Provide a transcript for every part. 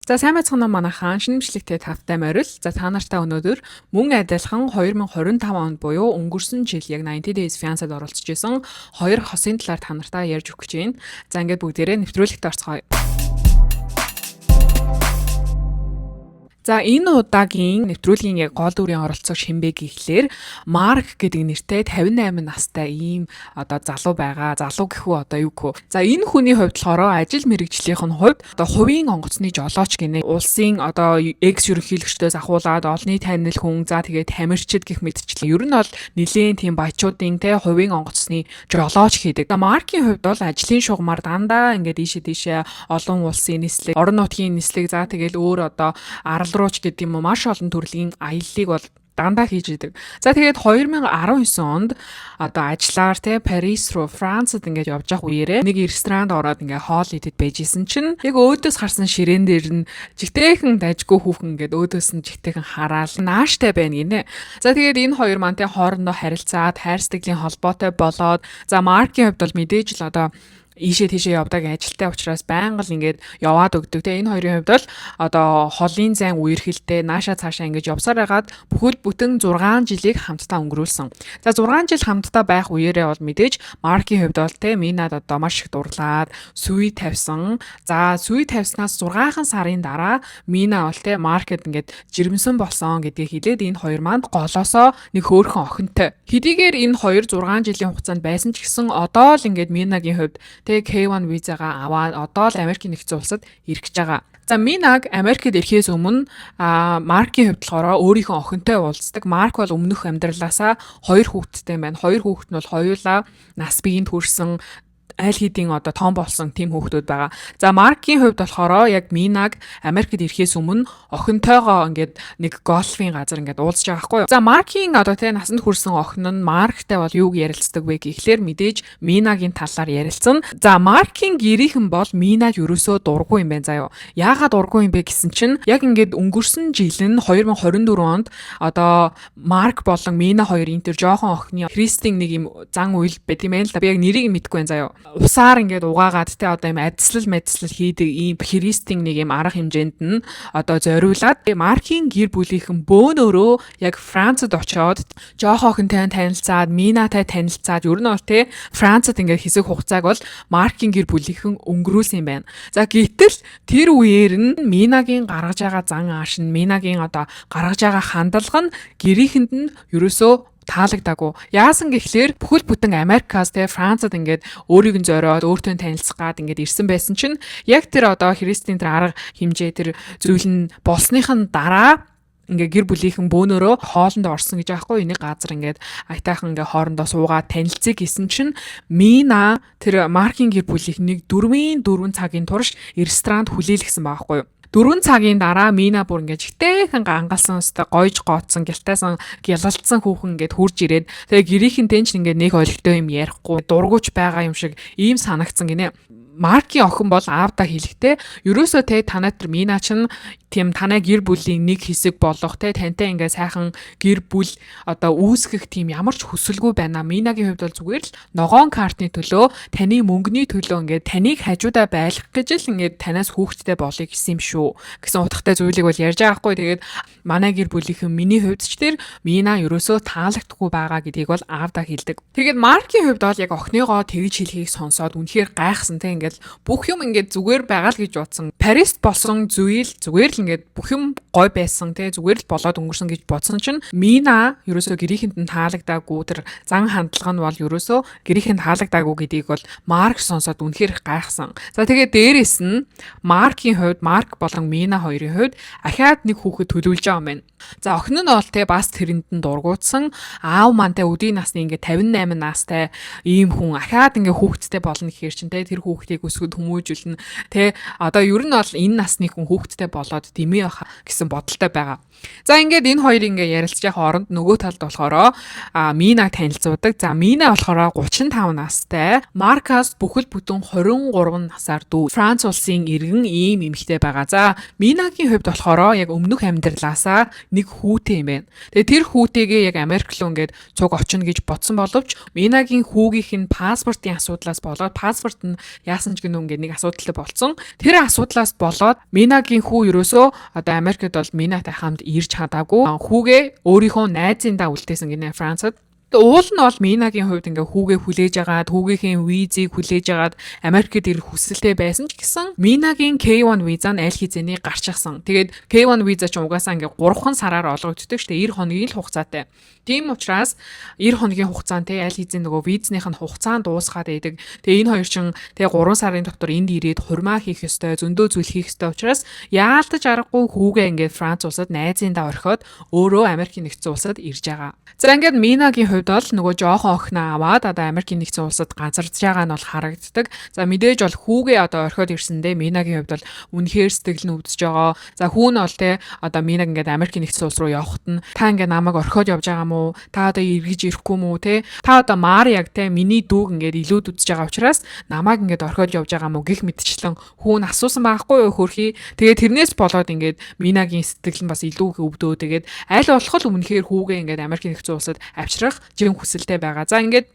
За сайн байцгаана уу манайхан шинэмжлэгтэй тавтай морил. За та нартай өнөөдөр мөн адилхан 2025 онд буюу өнгөрсөн жил яг 90 Days Fiancé-д оролцож исэн хоёр хосын талаар та нартай ярьж өгч байна. За ингээд бүгдээрээ нэвтрүүлэгт орцгоё. За энэ удаагийн нэвтрүүлгийн яг гол дүрийн оролцогч хэмбэ гэхлээр Марк гэдэг нэртэй 58 настай ийм одоо залуу байгаа. Залуу гэхүү одоо юу гэхүү. За энэ хүний хувьд болохоор ажил мэргэжлийнх нь хувьд одоо хувийн онгоцны жолооч гинэ. Улсын одоо экс ерөнхийлөгчдөөс ахуулаад олонний танил хүн за тэгээд тамирчид гэх мэтчлэн ер нь бол нэлээд тийм баячуудын те хувийн онгоцны жолооч хийдэг. Маркийн хувьд бол ажлын шугамар дандаа ингээд ийшээ олон улсын нислэг, орон нутгийн нислэг за тэгээд өөр одоо арал рууч гэдэг юм уу маш олон төрлийн аяллыг бол дандаа хийж идэг. За тэгээд 2019 онд одоо ажиллаар те Парис руу Францад ингээд явж явах үеэрээ нэг ресторанд ороод ингээд хоол идэд байжсэн чинь яг өөдөөс харсан ширээн дээр нь жигтэйхэн дажгүй хүүхэн ингээд өөдөөс нь жигтэйхэн хараал нааштай байна гинэ. За тэгээд энэ хоёр маань те хоорондоо харилцаад хайр сэтгэлийн холбоотой болоод за Маркийн хувьд бол мэдээж л одоо ийшээ тийшээ явдаг ажилтай учраас байнга л ингээд яваад өгдөг. Тэгээ энэ хоёрын хувьд бол одоо холын зайн үерхэлтэй нааша цаашаа ингээд явсаар байгаад бүхэл бүтэн 6 жилийг хамтдаа өнгөрүүлсэн. За 6 жил хамтдаа байх үеэрээ бол мэдээж Маркийн хувьд бол те Минад одоо маш их дурлаад сүй тавьсан. За сүй тавьснаас 6хан сарын дараа Мина бол те Маркэд ингээд жирэмсэн болсон гэдгийг хэлээд энэ хоёр манд голоосоо нэг хөөрхөн охинтой. Хэдийгээр энэ хоёр 6 жилийн хугацаанд байсан ч гэсэн одоо л ингээд Минагийн хувьд K1 визагаа аваад одоо л Америкийн нэгдсэн улсад ирэх гэж байгаа. За Минаг Америкт ирэхээс өмнө Маркийн хувьд болохоор өөрийнхөө охинтой уулздаг. Марк бол өмнөх амьдралаасаа 2 хүүхэдтэй байна. 2 хүүхэд нь бол хоёулаа нас биеинд хүрсэн аль хэдийн одоо том болсон тийм хүүхдүүд байгаа. За Маркийн хувьд болохоор яг Минаг Америкт ирэхээс өмнө охинтойгоо ингээд нэг голфын газар ингээд уулзж байгаа байхгүй юу. За Маркийн одоо тэ насанд хүрсэн охин нь Марктай бол юуг ярилцдаг вэ гэхлээр мэдээж Минагийн талаар ярилцсан. За Маркийн гэрийнхэн бол Минаг ерөөсөө дургүй юм байна заяа. Яагаад дургүй юм бэ гэсэн чинь яг ингээд өнгөрсөн жил нь 2024 онд одоо Марк болон Мина хоёр энэ төр жоохон охины Кристин нэг юм зан үйл байт юм байна л да. Би яг нэрийг мэдэхгүй байна заяа. Усаар ингээд угаагаад те одоо юм адислал хийдэг ийм Кристин нэг юм арга хэмжээнд нь одоо зориулаад Маркийн гэр бүлийнхэн бөөнөрөө яг Францад очоод жоохоо охинтой танилцаад Минатай танилцаад ер нь бол те Францад ингээд хэсэг хугацааг бол Маркийн гэр бүлийнхэн өнгөрүүлсэн юм байна. За гэтэл тэр үеэр нь Минагийн гаргаж байгаа зан ааш нь Минагийн одоо гаргаж байгаа хандлага нь гэрийнхэнд нь ерөөсөө таалагдаагүй. Яасан гэхлээр бүхэл бүтэн Америкаас те Францад ингээд өөрийг нь зориод өөртөө танилцах гад ингээд ирсэн байсан чинь яг тэр одоо Кристин тэр арга хэмжээ тэр зүйл нь болсныхын дараа ингээ гэр бүлийнхэн бөөнөрөө хоолнд орсон гэж аахгүй энийг газар ингээд айтайхан ингээ хоорондоо суугаад танилцъя гэсэн чинь Мина тэр Маркийн гэр бүлийнхнийг 4 цагийн турш ресторанд хүлээлгэсэн байхгүй юу. 4 цагийн дараа Мина бүр ингээд жигтэйхэн гангалсан өстэй гойж gooцсон гялтайсан гялалцсан хүүхэн ингээд хурж ирээд тэгээ гэрийнхэнтэй ч ингээд нэг олигтой юм ярихгүй дургуйч байгаа юм шиг ийм санагдсан гинэ. Маркийн охин бол аавда хэлэхдээ ерөөсөө те танай тэр Мина чинь тийм танай гэр бүлийн нэг хэсэг болох те тантай ингээ сайхан гэр бүл одоо үүсгэх тийм ямар ч хүсэлгүй байна. Минагийн хувьд бол зүгээр л ногоон картны төлөө таны мөнгөний төлөө ингээ таныг хажуудаа байлгах гэж л ингээ танаас хүүхэдтэй болъё гэсэн юм шүү гэсэн утгатай зүйлийг бол ярьж байгаа хгүй. Тэгээд манай гэр бүлийнхэн миний хувьд ч тэр Мина ерөөсөө таалагдахгүй байгаа гэдгийг бол аавда хэлдэг. Тэгээд Маркийн хувьд бол яг охиныгоо тэгж хэлхийг сонсоод үнэхээр гайхсан те ингээ бүх юм ингээд зүгээр байгаа л гэж бодсон. Парист болсон зүйл зүгээр л ингээд бүх юм гой байсан те зүгээр л болоод өнгөрсөн гэж бодсон чинь Мина ерөөсөө гэрийнхэнд нь таалагдаагүй тэр зан хандлага нь бол ерөөсөө гэрийнхэнд таалагдаагүй гэдгийг бол Марк сонсоод үнэхээр гайхсан. За тэгээд дээрэс нь Маркийн хувьд Марк болон Мина хоёрын хувьд ахаад нэг хүүхэд төлөвлөж байгаа юм байна. За охин нь бол те бас тэрэнд нь дургуутсан аав мантай өдийн насны ингээд 58 настай ийм хүн ахаад ингээд хүүхэдтэй болно гэхээр чинь те тэр хүүхдийг өсгөд хүмүүжүүлнэ те одоо ер нь бол энэ насны хүн хүүхэдтэй болоод дэмий байха гэсэн бодолтой байгаа. За ингээд энэ хоёр ингээд ярилцж байгаа хооронд нөгөө талд болохоор Минаг танилцуулдаг. За Мина болохоор 35 настай, Маркаас бүхэл бүтэн 23 насаар дүү. Франц улсын иргэн ийм эмэгтэй байгаа. За Минагийн хувьд болохоор яг өмнөх амьдралаасаа нэг хүүтэй юм байна. Тэгээ тэр хүүтэйгээ яг Америк руу ингээд цуг очино гэж бодсон боловч Минагийн хүүгийнх нь паспортын асуудлаас болоод паспорт нь яасан ч гэнэ ингээд нэг асуудалтай болсон. Тэр асуудлаас болоод Минагийн хүү ерөөсөө одоо Америкт бол Минатай хамт ирж чадаагүй. Хүүгээ өөрийнхөө найзын даа үлдээсэн гинэ Францад. Уул нь бол Минагийн хувьд ингээ хүүгээ хүлээж агаад хүүгийнхээ визийг хүлээж агаад Америкт ирэх хүсэлтэй байсан ч гэсэн Минагийн K1 виза нь аль хэзээний гарч ирсэн. Тэгээд K1 виза ч угаасаа ингээ 3 сараар олгогддог шүү дээ. 90 хоногийн л хугацаатай. Тийм учраас 90 хоногийн хугацаанд те аль хэзээ нөгөө визнийх нь хугацаанд дуусгаад байдаг. Тэгээ энэ хоёр чин тэгээ 3 сарын дотор энд ирээд хурмаа хийх ёстой, зөндөө зүйл хийх ёстой учраас яалтаж аргагүй хүүгээ ингээ Франц улсад найзын даа орхиод өөрөө Америкийн нэгдсэн улсад ирж байгаа. За ингээд Минагийн хувьд бол нөгөө жоохон охиноо аваад одоо Америкийн нэгдсэн улсад газардж байгаа нь бол харагддаг. За мэдээж бол хүүгээ одоо орхиод ирсэндээ Минагийн хувьд бол үнэхээр сэтгэл нь өвдөж байгаа. За хүүн бол те одоо Минаг ингээд Америкийн нэгдсэн улс руу явхад нь та ингээд намайг орхиод явж байгаа мó? Та одоо эргэж ирэхгүй мүү те? Та одоо Мари яг те миний дүүг ингээд илүүд үзэж байгаа учраас намайг ингээд орхиод явж байгаа мó гэх мэтчлэн хүүн асуусан байхгүй юу хөрхий. Тэгээ тэрнээс болоод ингээд Минагийн сэтгэл нь бас илүү өвдөө. Тэгээд аль болох үнэхээр хүүгээ ингээд Америкийн нэгдсэн улсад авчрах жин хүсэлтэй байгаа. За ингээд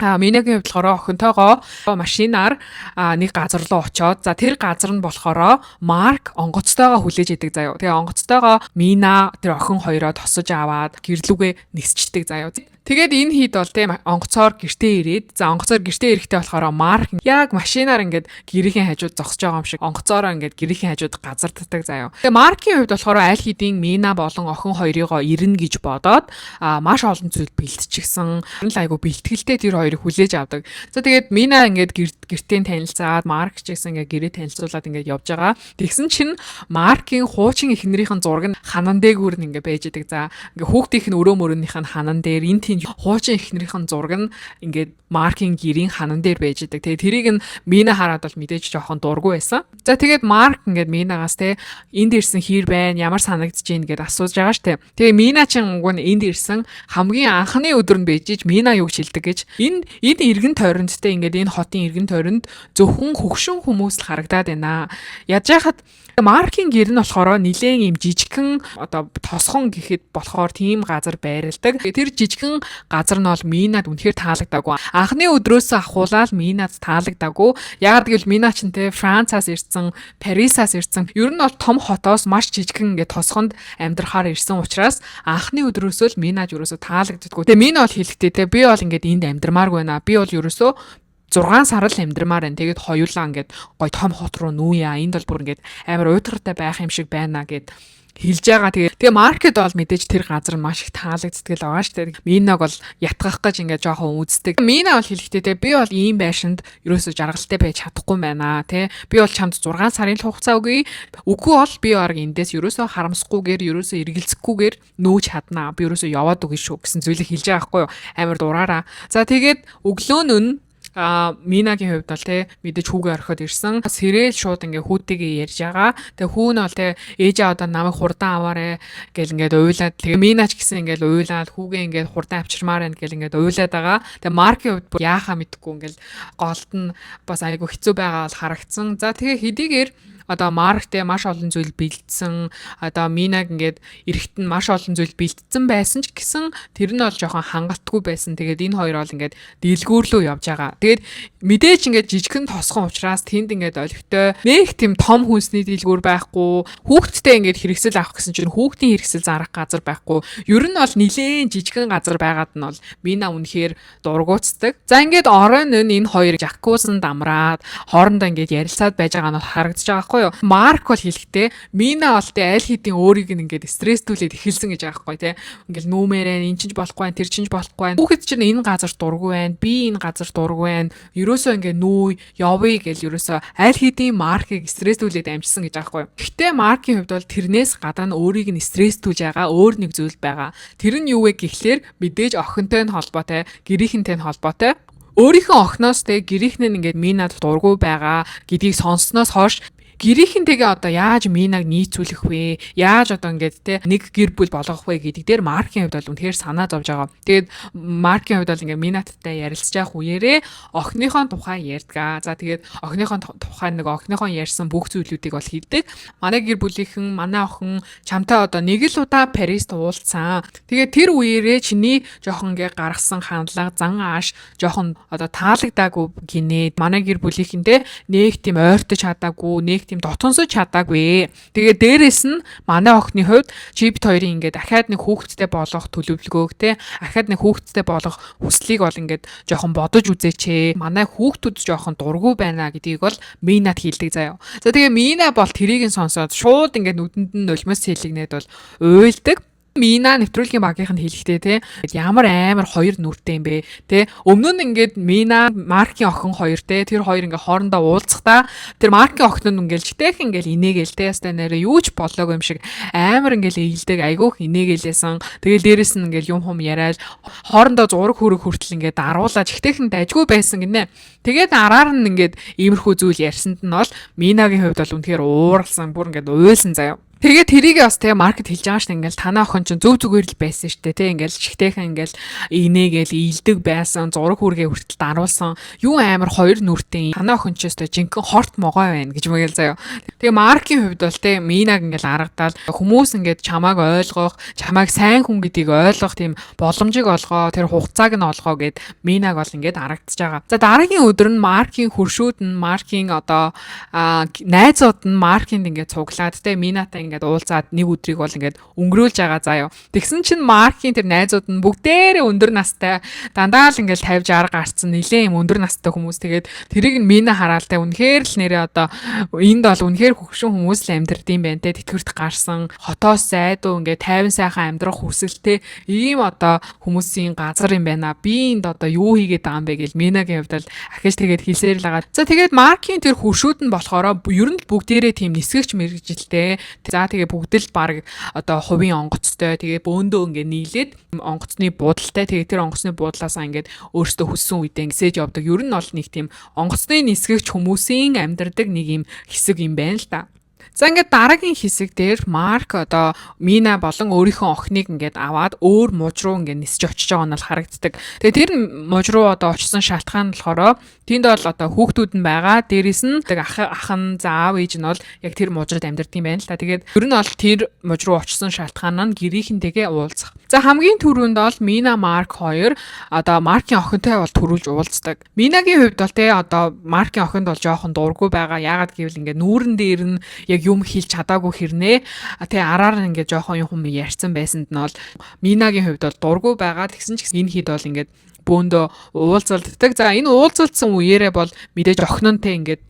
Минагийн хувьд болохоор охинтойгоо машинаар нэг газар руу очоод за тэр газар нь болохоор Марк онгоцтойгоо хүлээж идэг заяа. Тэгээ онгоцтойгоо Мина тэр охин хоёроо тосож аваад гэрлүүгээ нисчдэг заяа. Тэгээд энэ хэд бол тийм онгоцоор гэртээ ирээд за онгоцоор гэртээ ирэхтэй болохоор Марк яг машинаар ингээд гэрийн хажууд зогсож байгаа юм шиг онгоцоороо ингээд гэрийн хажууд газарддаг заяа. Тэгээ Маркийн хувьд болохоор аль хэдийн Мина болон охин хоёрыгоо ирнэ гэж бодоод маш олон зүйл бэлтчихсэн. Айгу бэлтгэлтэй тэр хоёрыг хүлээж авдаг. За тэгээд Мина ингээд гэртээ танилцаад Марк ч гэсэн ингээд гэрээ танилцуулаад ингээд явж байгаа. Тэгсэн чинь Маркийн хуучин эхнэрийнхэн зураг нь ханан дээгүүр нь ингээд байж идэг. За ингээд хүүхдийнх нь өрөө мөрөөнийх нь ханан дээр энэ хуучин эхнэрийнхэн зураг нь ингээд Маркийн гэрийн ханан дээр байж идэг. Тэгээ тэрийг нь Мина хараад бол мэдээж жоохон дургүй байсан. За тэгээд Марк ингээд Минагаас те энд ирсэн хэр байна? Ямар санагдаж байна гэдээ асууж байгаа штэ. Тэгээ Мина чин уг нь энд ирсэн хамгийн анхны өдөр нь бийж Мина юу гэж хэлдэг гэж энэ эргэн тойронд те ингээд энэ хотын эргэн тойронд зөвхөн хөгшин хүмүүс л харагдаад байна. Яаж яхад Маркийн гэр нь болохоор нилээн юм жижигхэн одоо тосхон гэхэд болохоор тийм газар байрладаг. Тэр жижигхэн газар нь бол Минад үнэхээр таалагдаагүй. Анхны өдрөөс ахуулаад Минад таалагдаагүй. Яагаад гэвэл Мина ч те Францаас ирсэн, Парисаас ирсэн. Ер нь бол том хотоос маш жижигхэн ингээд тосгонд амьдрахаар ирсэн учраас анхны өдрөөсөө л Минад ерөөсө таалагддаггүй. Тэгээ Мина бол хэлэхдээ те би бол ингээд энд амьдрмааргүй байна. Би бол ерөөсө 6 сар л амьдрмаар байна. Тэгээд хоёулаа ингээд гой том хот руу нүүя. Энд бол бүр ингээд амар уйтгартай байх юм шиг байна гэд хэлж байгаа. Тэгээ маркет бол мэдээж тэр газар маш их таалагддаг л байгаа шүү дээ. Минаг бол ятгах гэж ингээд жоохон үздэг. Мина бол хэлэхдээ те би бол ийм байшинд ерөөсө жаргалтай байж чадахгүй байна те. Би бол чамд 6 сарын л хугацаа өгье. Үгүй бол би баг эндээс ерөөсө харамсахгүйгээр ерөөсө эргэлзэхгүйгээр нөөж чаднаа. Би ерөөсө яваад өгнө шүү гэсэн зүйлийг хэлж байгаа байхгүй юу. Амар дураараа. За тэгээд өглөө нь Минагийн хувьд бол те мэдээж хүүгээ орхиод ирсэн. Сэрэл шууд ингээ хүүтэйгээ ярьж байгаа. Тэгээ хүү нь бол те ээжээ одоо намайг хурдан аваарэ гэл ингээд уйлаад. Тэгээ Минач гэсэн ингээд уйлаад хүүгээ ингээд хурдан авчирмаар байна гэл ингээд уйлаад байгаа. Тэгээ Маркийн хувьд яахаа мэдэхгүй ингээд голд нь бас айгу хэцүү байгаа бол харагдсан. За тэгээ хэдийгээр одоо Марктэй маш олон зүйл бэлдсэн. Одоо Минаг ингээд эрэхт нь маш олон зүйл бэлдсэн байсан ч гэсэн тэр нь бол жоохон хангалтгүй байсан. Тэгээд энэ хоёр бол ингээд дийлгүүрлөө явж байгаа. Тэгээд мэдээж ингээд жижигхэн тосгон учраас тэнд ингээд олигтой нэг тийм том хүнсний дийлгүүр байхгүй. Хүүхдтэй ингээд хэрэгсэл авах гэсэн чинь хүүхдийн хэрэгсэл зарах газар байхгүй. Ер нь бол нилээн жижигхэн газар байгаад нь бол Мина үнэхээр дургуутсдаг. За ингээд оройн энэ хоёр жаккузанд амраад хоорондоо ингээд ярилцаад байж байгаа нь харагдаж байгаа. Марк бол хэлэхдээ Мина бол тэ аль хэдийн өөрийг ингээд стресстүүлээд эхэлсэн гэж байгаа байхгүй те. Ингээл нүүмээрэн эн чинь болохгүй байх, тэр чинь болохгүй байх. Хүүхэд чинь энэ газар дургүй байна, би энэ газар дургүй байна. Ерөөсөө ингээд нүү явъя гэл ерөөсөө аль хэдийн Маркийг стресстүүлээд амжсан гэж байгаа байхгүй. Гэхдээ Маркийн хувьд бол тэрнээс гадаа өөрийг нь стресстүүлж байгаа өөр нэг зүйл байгаа. Тэр нь юу вэ гэхлээр мэдээж охинтой нь холбоотой, гэрийнхэнтэй нь холбоотой. Өөрийнхөө охиноос те гэрийнхэн нь ингээд Минад дургүй байгаа гэдгийг сонссноос хойш гэрийнхэнтэйгээ одоо яаж Минаг нийцүүлэх вэ? Яаж одоо ингээд те нэг гэр бүл болгох вэ гэдэг дээр Маркийн хувьд бол үнэхээр санаа зовж байгаа. Тэгээд Маркийн хувьд бол ингээд Минаттай ярилцж явах үеэрээ охиныхон тухай ярьдаг. За тэгээд охиныхон тухай нэг охиныхон ярьсан бүх зүйлүүдийг бол хэлдэг. Манай гэр бүлийнхэн, манай охин чамтай одоо нэг л удаа Парист уулзсан. Тэгээд тэр үеэрээ чиний жоохон ингээд гаргасан хандлага, зан ааш жоохон одоо таалагдаагүй гинэ. Манай гэр бүлийнхэндээ нэг тийм ойртож чадаагүй, нэг тийм дотгонсож чадаагүй. Тэгээд дээрэс нь манай охины хувьд чи бит хоёрын ингээд дахиад нэг хүүхэдтэй болох төлөвлөгөөг те дахиад нэг хүүхэдтэй болох хүслийг бол ингээд жоохон бодож үзээч. Манай хүүхдүүд жоохон дургүй байна гэдгийг бол Минад хэлдэг заяа. За тэгээ Мина бол тэрийг нь сонсоод шууд ингээд нүдэнд нь нулимс хэлэгнээд бол уйлдаг. Мина нэвтрүүлгийн багийнх нь хэлэхдээ те ямар амар хоёр нүртэй юм бэ те өмнө нь ингээд Мина Маркийн охин хоёр те тэр хоёр ингээд хоорондоо уулзахдаа тэр Маркийн охин нь ингээд жигтэйх ингээд инээгээл те ястай нэрээ юу ч болоогүй юм шиг амар ингээд ээлдэг айгүйх инээгэлээсэн тэгэл дээрэс нь ингээд юм яриад хоорондоо зураг хөрөг хүртэл ингээд даруулаад жигтэйхэн дайггүй байсан гинэ тэгээд араар нь ингээд иймэрхүү зүйл ярьсанд нь бол Минагийн хувьд бол үнэхээр ууралсан бүр ингээд уйлсан заяа. Тэгээд тэрийг бас тэгээ маркет хэлж байгаа шүү дээ. Ингээл танаа охин чинь зөв зүгээр л байсан шүү дээ. Тэ ингээл жигтэйхэн ингээл инээгээл ийдэг байсан, зураг хүргээ хүртэл даруулсан. Юу амар хоёр нүртэй. Танаа охин ч өстой жинхэнэ хорт могой байна гэж мэгэл заяа. Тэгээ маркийн хувьд бол тэ Минаг ингээл аргадаал хүмүүс ингээд чамааг ойлгох, чамааг сайн хүн гэдгийг ойлгох тийм боломжийг олгоо, тэр хугацааг нь олгоо гэд Минаг бол ингээд арагдаж байгаа. За дараагийн өдөр нь маркийн хуршүүд нь маркийн одоо найзууд нь маркинд ингээд цуглаад тэ Минатай ингээд уулзаад нэг өдрийг бол ингээд өнгөрүүлж байгаа заяа. Тэгсэн чинь Маркийн тэр найзууд нь бүгдээрээ өндөр настай дандаа л ингээд 50 60 гарцсан нэлээ юм өндөр настай хүмүүс. Тэгээд тэрийг нь Мина хараалтай үнэхээр л нэрээ одоо энд бол үнэхээр хөгшин хүмүүс л амьдрдсан байх те тэтгэврт гарсан хотоос зайдуу ингээд 50 сайхан амьдрах хүсэлтэй ийм одоо хүмүүсийн газар юм байна. Би энд одоо юу хийгээд байгаа юм бэ гэж Минагийн хувьд л ахиж тэгээд хэлсээр л байгаа. За тэгээд Маркийн тэр хуршүүд нь болохоор ер нь бүгдээрээ тийм нисгэгч мэрэгжилтэй. За тэгээ бүгд л баг одоо хувийн онгоцтой тэгээ бөөндөө ингээ нийлээд онгоцны буудалтай тэгээ тэр онгоцны буудлаасаа ингээд өөртөө хүссэн үедээ гисэж явдаг. Ер нь бол нэг тийм онгоцны нисгэгч хүмүүсийн амьдардаг нэг юм хэсэг юм байна л да. За ингээд дараагийн хэсэг дээр Марк одоо Мина болон өөрийнхөө охиныг ингээд аваад өөр муж руу ингээд нисэж очиж байгаа нь бол харагддаг. Тэгээ тэр муж руу одоо очсон шалтгаан нь болохоор тэнд бол одоо хүүхдүүд нь байгаа. Дээрээс нь ах нь за аав ээж нь бол яг тэр мужид амьдардаг юм байна л та. Тэгээд ер нь бол тэр муж руу очсон шалтгаан нь гэрийнхэнтэйгээ уулзах. За хамгийн түрүүнд бол Мина Марк хоёр одоо Маркийн охинтой бол төрүүлж уулздаг. Минагийн хувьд бол те одоо Маркийн охинд бол жоохон дургүй байгаа. Яагаад гэвэл ингээд нүүрэн дээр нь яг юм хэлж чадаагүй хэрнээ тэгээ араар ингээд жоохон юм ярьсан байсанд нь бол Минагийн хувьд бол дургүй байгаа. Тэгсэн ч энэ хэд бол ингээд бөөндөө уулзалддаг. За энэ уулзалдсан үеэрээ бол мэдээж охинонтэй ингээд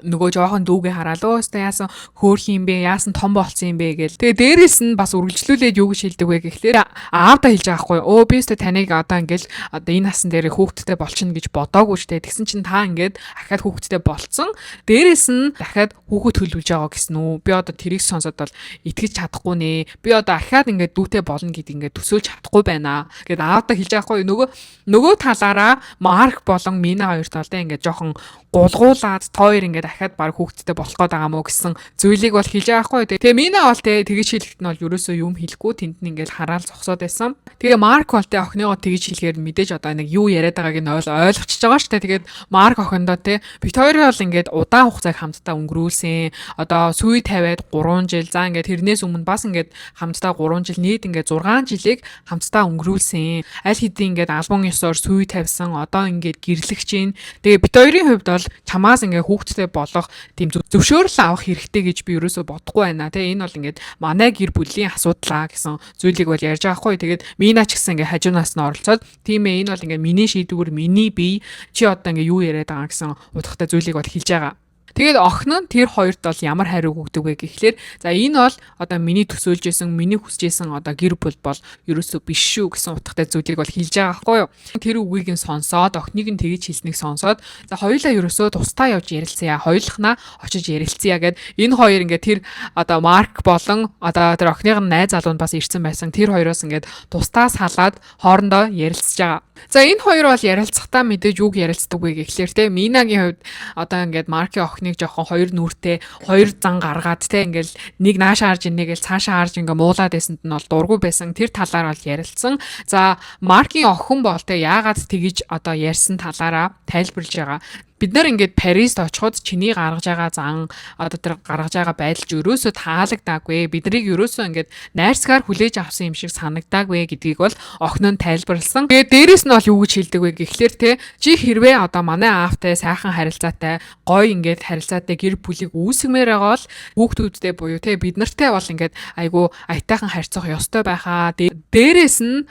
нөгөө жоохон дүүгээ хараалуу өстой яасан хөөх юм бэ яасан том болцсон юм бэ гэл. Тэгээ дээрэс нь бас үргэлжлүүлээд юу гэж хэлдэг вэ гэхлээр аавда хэлж байгаа хгүй. Өө би өстой таныг одоо ингээл одоо энэ насан дээр хүүхдтэй болчихно гэж бодоогүй штэ. Тэгсэн чинь та ингээд дахиад хүүхдтэй болцсон. Дээрэс нь дахиад хүүхэд төлөвлөж байгаа гэсэн үү. Би одоо тэрийг сонсоод бол итгэж чадахгүй нэ. Би одоо дахиад ингээд дүүтэй болно гэдээ ингээд төсөөлж чадахгүй байна гэд аавда хэлж байгаа хгүй. Нөгөө талаараа Марк болон Мина хоёр талдаа ингээд жоохон гулгуулад тоо хоёр ингээд дахиад баг хүүхдтэй болох гээд байгаа мó гэсэн зүйлийг бол хэлж байгаа хгүй. Тэгээ Мина бол тэгэж хэлэхэд нь бол ерөөсөө юм хэлэхгүй тэнд нь ингээд хараал зогсоод байсан. Тэгээ Марк бол охиныгоо тэгэж хэлэхээр мэдээж одоо нэг юу яриад байгааг нь ойлгочихж байгаа шүү дээ. Тэгээд Марк охиндоо бит хоёрын бол ингээд удаан хугацааг хамтдаа өнгөрүүлсэн. Одоо сүй тавиад 3 жил. За ингээд тэрнээс өмнө бас ингээд хамтдаа 3 жил нийт ингээд 6 жилийг хамтдаа өнгөрүүлсэн. Аль хэдийн ингээд альбом ёсоор сүй тавьсан. Одоо ингээд гэрлэгч юм. Тэгээ бит хоёрын хувьд бол чамаас ингээд хүүхдтэй болох тийм зөвшөөрөл авах хэрэгтэй гэж би ерөөсөө бодохгүй байна. Тэгээ энэ бол ингээд манай гэр бүлийн асуудлаа гэсэн зүйлийг бол ярьж байгаа хгүй. Тэгээд Мина ч гэсэн ингээд хажуунаас нь оролцоод тийм ээ энэ бол ингээд миний шийдвэр миний бие чи одоо ингээд юу яриад байгаа гэсэн утгатай зүйлийг бол хэлж байгаа. Тэгээд охин нь тэр хоёрт бол ямар хариу өгдөг вэ гэхлээр за энэ бол одоо миний төсөөлж исэн, миний хүсэж исэн одоо гэр бүл бол ерөөсөө биш шүү гэсэн утгатай зүйлийг бол хэлж байгаа байхгүй юу. Тэр үгийг нь сонсоод охиныг нь тэгж хэлснийг сонсоод за хоёулаа ерөөсөө тусдаа явж ярилцъя. Хоёулахнаа очиж ярилцъя гэд энэ хоёр ингээд тэр одоо Марк болон одоо тэр охиных нь найз залуу нь бас ирсэн байсан. Тэр хоёроос ингээд тусдаа салаад хоорондоо ярилцж байгаа. За энэ хоёр бол ярилцахтаа мэдээж үг ярилцдаг вэ гэхлээр те Минагийн хувьд одоо ингээд Маркийн охин охиныг жоохон хоёр нүртэй хоёр зан гаргаад те ингээл нэг наашаа харж инээгээл цаашаа харж ингээ муулаад байсанд нь бол дургүй байсан. Тэр талаар бол ярилцсан. За Маркийн охин бол те яагаад тэгж одоо ярьсан талаараа тайлбарлаж байгаа. Бид нар ингээд Парист очиход чиний гаргаж байгаа зан одоо тэр гаргаж байгаа байдал ч өрөөсөө таалагдаагүй. Биднийг өрөөсөө ингээд найрсгаар хүлээж авсан юм шиг санагдаагүй гэдгийг бол охин нь тайлбарлсан. Тэгээд дээрэс нь бол юу гэж хэлдэг вэ гэхлээр те чи хэрвээ одоо манай аавтай сайхан харилцаатай гоё ингээд харилцаатай гэр бүлийг үүсгэмээр байгаа бол хүүхдүүдтэй буюу те бид нартай бол ингээд айгу аятайхан харьцах ёстой байхаа. Дээрэс нь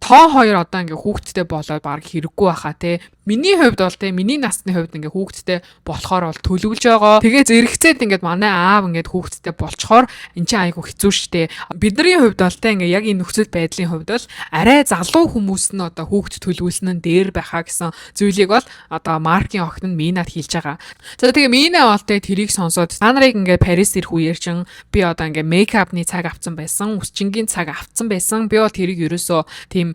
тоо хоёр одоо ингээ хүүхдтэй болоод баг хэрэггүй байхаа те. Миний хувьд бол те миний насны хувьд ингээ хүүхдтэй болохоор бол төлөвлөж байгаа. Тэгээ зэрэгцээд ингээд манай аав ингээд хүүхдтэй болчхоор эн чинь айгу хэцүү шттэ. Бидний хувьд бол те ингээ яг энэ нөхцөл байдлын хувьд бол арай залуу хүмүүс нь одоо хүүхд төлөвлөсөн нь дээр байхаа гэсэн зүйлийг бол одоо Маркийн охин нь Минад хэлж байгаа. За тэгээ Мина бол те тэрийг сонсоод та нарыг ингээ Парис ирэх үеэр чин би одоо ингээ мейкапны цаг авцсан байсан, үсчингийн цаг авцсан байсан. Би бол тэрийг ерөөсөө тийм